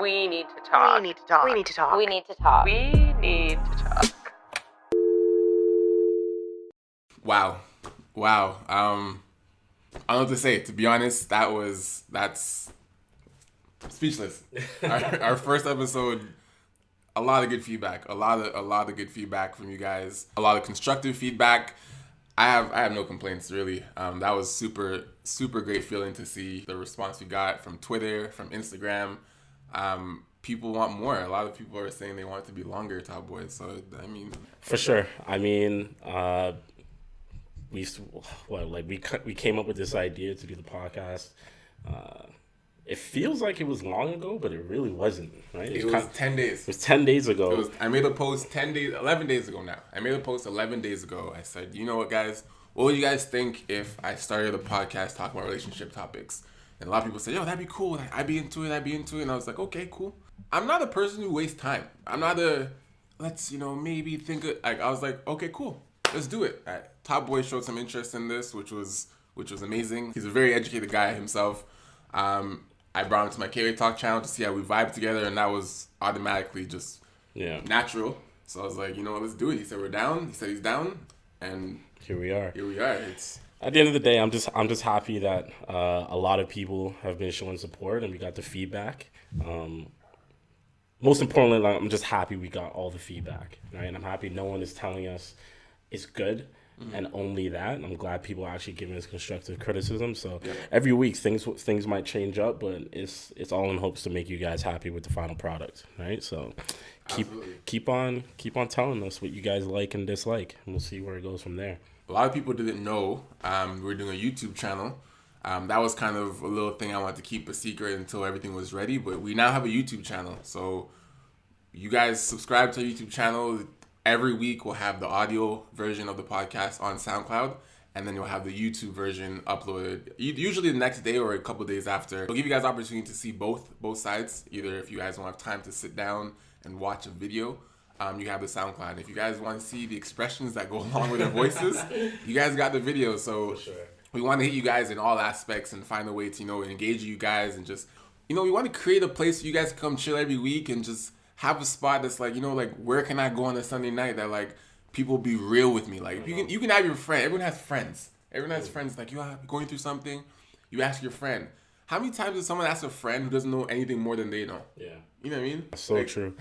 We need to talk. We need to talk. We need to talk. We need to talk. We need to talk. Wow. I don't know what to say. To be honest, that's speechless. Our first episode, a lot of good feedback. A lot of good feedback from you guys. A lot of constructive feedback. I have no complaints really. That was super great feeling to see the response we got from Twitter, from Instagram. People want more. A lot of people are saying they want it to be longer, Top Boy. So I mean, for sure. I mean, we came up with this idea to do the podcast. It feels like it was long ago, but it really wasn't, right? It was 10 days. It was 10 days ago. I made a post 11 days ago now. I made a post 11 days ago. I said, you know what, guys? What would you guys think if I started a podcast talking about relationship topics? And a lot of people said, yo, that'd be cool. Like, I'd be into it. And I was like, okay, cool. I'm not a person who wastes time. I'm not maybe think of, like, I was like, okay, cool. Let's do it. All right. Top Boy showed some interest in this, which was amazing. He's a very educated guy himself. I brought him to my MR.KOA Talk channel to see how we vibe together, and that was automatically just natural. So I was like, you know what, let's do it. He said we're down. He said he's down, and here we are. It's at the end of the day, I'm just happy that a lot of people have been showing support, and we got the feedback. Most importantly, I'm just happy we got all the feedback, right? And I'm happy no one is telling us it's good. Mm-hmm. And only that. I'm glad people are actually giving us constructive criticism. So every week things might change up, but it's all in hopes to make you guys happy with the final product, right? So keep on telling us what you guys like and dislike, and we'll see where it goes from there. A lot of people didn't know we're doing a YouTube channel. That was kind of a little thing I wanted to keep a secret until everything was ready, but we now have a YouTube channel. So you guys subscribe to our YouTube channel. Every week we'll have the audio version of the podcast on SoundCloud, and then you'll have the YouTube version uploaded usually the next day or a couple days after. It'll give you guys the opportunity to see both sides. Either if you guys don't have time to sit down and watch a video, you have the SoundCloud. If you guys want to see the expressions that go along with their voices, you guys got the video. So we want to hit you guys in all aspects and find a way to engage you guys, and just we want to create a place for you guys to come chill every week and just have a spot that's like, where can I go on a Sunday night that like people be real with me? Like you can have your friend. Everyone has friends. Everyone has friends. Like you're going through something, you ask your friend. How many times does someone ask a friend who doesn't know anything more than they know? Yeah. You know what I mean? That's so true.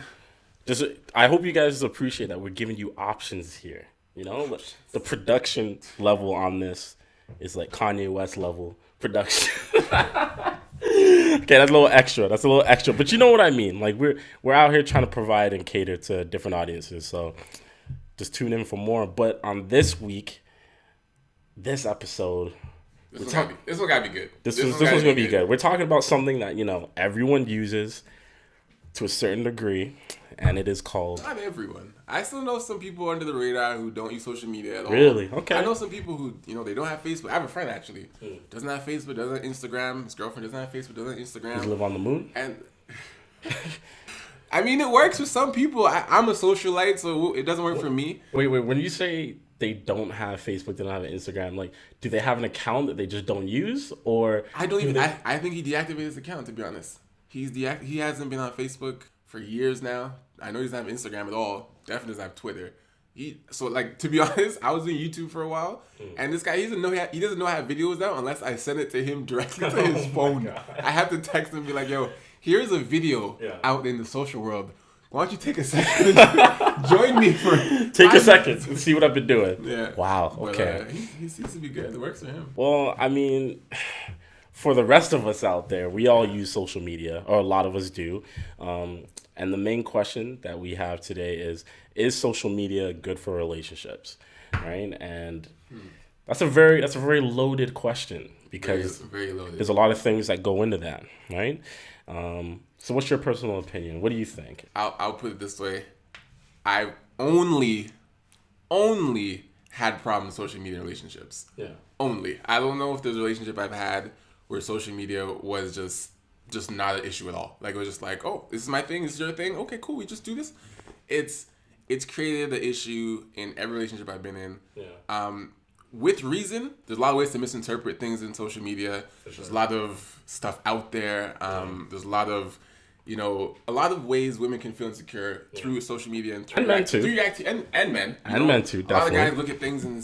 I hope you guys appreciate that we're giving you options here. The production level on this is like Kanye West level production. Okay, that's a little extra. But you know what I mean. Like we're out here trying to provide and cater to different audiences. So just tune in for more. But on this episode, this one gotta be good. This one's gonna be good. We're talking about something that everyone uses to a certain degree, and it is called. Not everyone. I still know some people under the radar who don't use social media at all. Really? Okay. I know some people who they don't have Facebook. I have a friend actually doesn't have Facebook, doesn't have Instagram. His girlfriend doesn't have Facebook, doesn't have Instagram. Does he live on the moon? And I mean, it works for some people. I'm a socialite, so it doesn't work for me. Wait. When you say they don't have Facebook, they don't have an Instagram, like, do they have an account that they just don't use, or? I think he deactivated his account. To be honest, he hasn't been on Facebook for years now. I know he doesn't have Instagram at all. Definitely doesn't have Twitter. To be honest, I was doing YouTube for a while, and this guy, he doesn't know how to have videos now unless I send it to him directly to his phone. I have to text him and be like, yo, here's a video out in the social world. Why don't you take a second and join me for Take a second and see what I've been doing. Yeah. Wow. Okay. But, he seems to be good. It works for him. Well, I mean, for the rest of us out there, we all use social media, or a lot of us do. And the main question that we have today is social media good for relationships, right? And that's a very loaded question, because very loaded. There's a lot of things that go into that, right? So what's your personal opinion? What do you think? I'll put it this way. I've only had problems with social media relationships. Yeah. Only. I don't know if there's a relationship I've had where social media was just not an issue at all. Like, it was just like, oh, this is my thing, this is your thing. Okay, cool, we just do this. It's created an issue in every relationship I've been in. Yeah. With reason. There's a lot of ways to misinterpret things in social media. There's a lot of stuff out there. There's a lot of you know, a lot of ways women can feel insecure through social media and through men too. And men. And men too, definitely. A lot of guys look at things and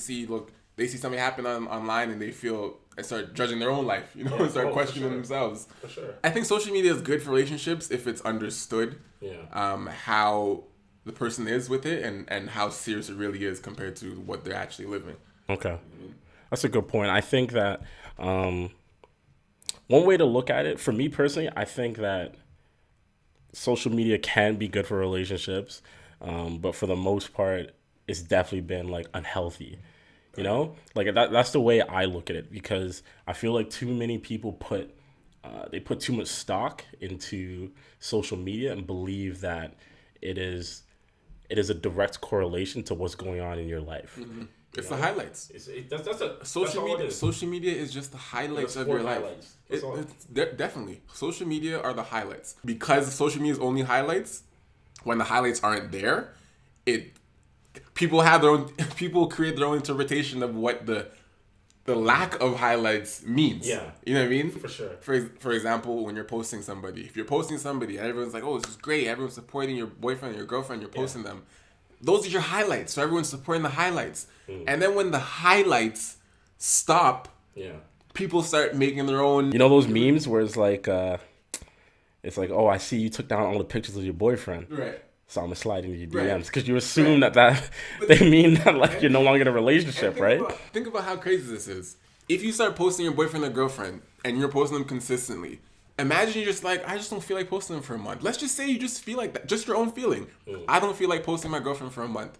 they see something happen online and and start judging their own life, you know, and start questioning themselves. For sure. I think social media is good for relationships if it's understood how the person is with it and how serious it really is compared to what they're actually living. Okay. That's a good point. I think that one way to look at it, for me personally, I think that social media can be good for relationships, but for the most part, it's definitely been like unhealthy. You know, like that's the way I look at it, because I feel like too many people put too much stock into social media and believe that it is a direct correlation to what's going on in your life. Mm-hmm. It's the highlights. Social media is just the highlights of your life. Definitely. Social media are the highlights. Because social media is only highlights, when the highlights aren't there, people create their own interpretation of what the lack of highlights means. Yeah. You know what I mean? For sure. For example, when you're posting somebody, if you're posting somebody and everyone's like, oh, this is great, everyone's supporting your boyfriend or your girlfriend, you're posting them. Those are your highlights. So everyone's supporting the highlights. And then when the highlights stop, people start making their own. You know those memes where it's like, oh, I see you took down all the pictures of your boyfriend. Right. So I'm gonna slide into your DMs because you assume that they mean that like you're no longer in a relationship, right? Think about how crazy this is. If you start posting your boyfriend or girlfriend and you're posting them consistently, imagine you're just like, I just don't feel like posting them for a month. Let's just say you just feel like that, just your own feeling. I don't feel like posting my girlfriend for a month.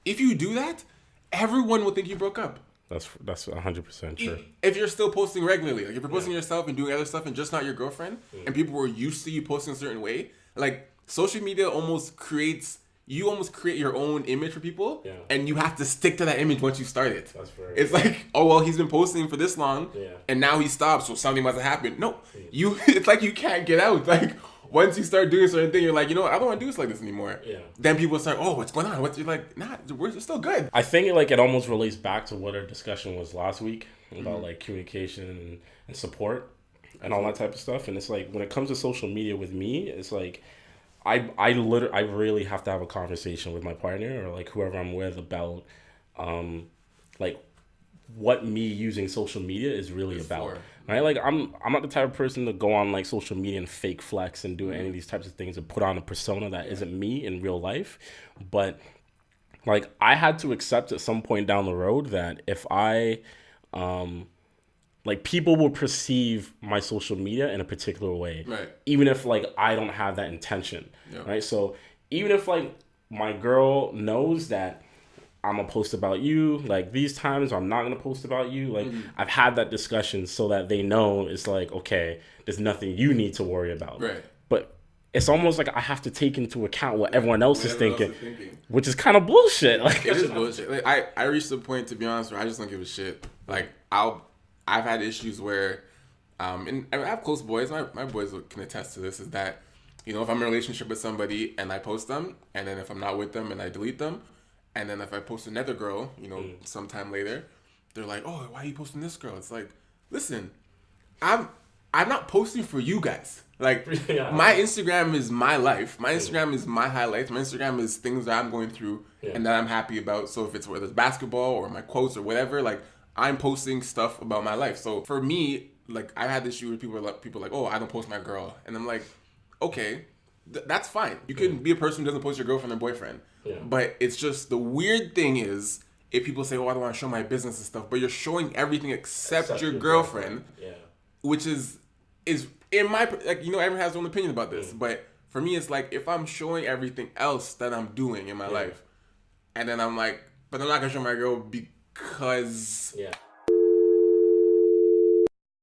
If you do that, everyone will think you broke up. That's 100% true. If you're still posting regularly, like if you're posting yourself and doing other stuff and just not your girlfriend, and people were used to you posting a certain way, like social media almost create your own image for people, and you have to stick to that image once you start it. It's like, oh well, he's been posting for this long, and now he stopped, so something must have happened. No, it's like you can't get out. Like once you start doing a certain thing, you're like, you know what, I don't want to do this like this anymore. Then people start, oh, what's going on? You're like, nah, we're still good. I think it almost relates back to what our discussion was last week about like communication and support and all that type of stuff. And it's like when it comes to social media with me, it's like I really have to have a conversation with my partner or like whoever I'm with about like what me using social media is really about. Right? Like I'm not the type of person to go on like social media and fake flex and do any of these types of things and put on a persona that isn't me in real life. But like I had to accept at some point down the road that if I like people will perceive my social media in a particular way, even if like I don't have that intention, right? So even if like my girl knows that I'm gonna post about you like these times, or I'm not gonna post about you, like I've had that discussion so that they know it's like, okay, there's nothing you need to worry about. Right. But it's almost like I have to take into account what everyone else is thinking, which is kind of bullshit. Like it is bullshit. Like I reached the point, to be honest, where I just don't give a shit. Like I've had issues where, and I have close boys. My boys can attest to this. Is that, you know, if I'm in a relationship with somebody and I post them, and then if I'm not with them and I delete them, and then if I post another girl, you know, sometime later, they're like, "Oh, why are you posting this girl?" It's like, listen, I'm not posting for you guys. Like my Instagram is my life. My Instagram is my highlights. My Instagram is things that I'm going through and that I'm happy about. So if it's whether it's basketball or my quotes or whatever, like I'm posting stuff about my life. So for me, like I had this issue with people like, oh, I don't post my girl, and I'm like, okay, that's fine. You can be a person who doesn't post your girlfriend or boyfriend, but it's just the weird thing is if people say, oh, I don't want to show my business and stuff, but you're showing everything except your girlfriend, which is in my, like, you know, everyone has their own opinion about this, but for me, it's like if I'm showing everything else that I'm doing in my life, and then I'm like, but I'm not gonna show my girl because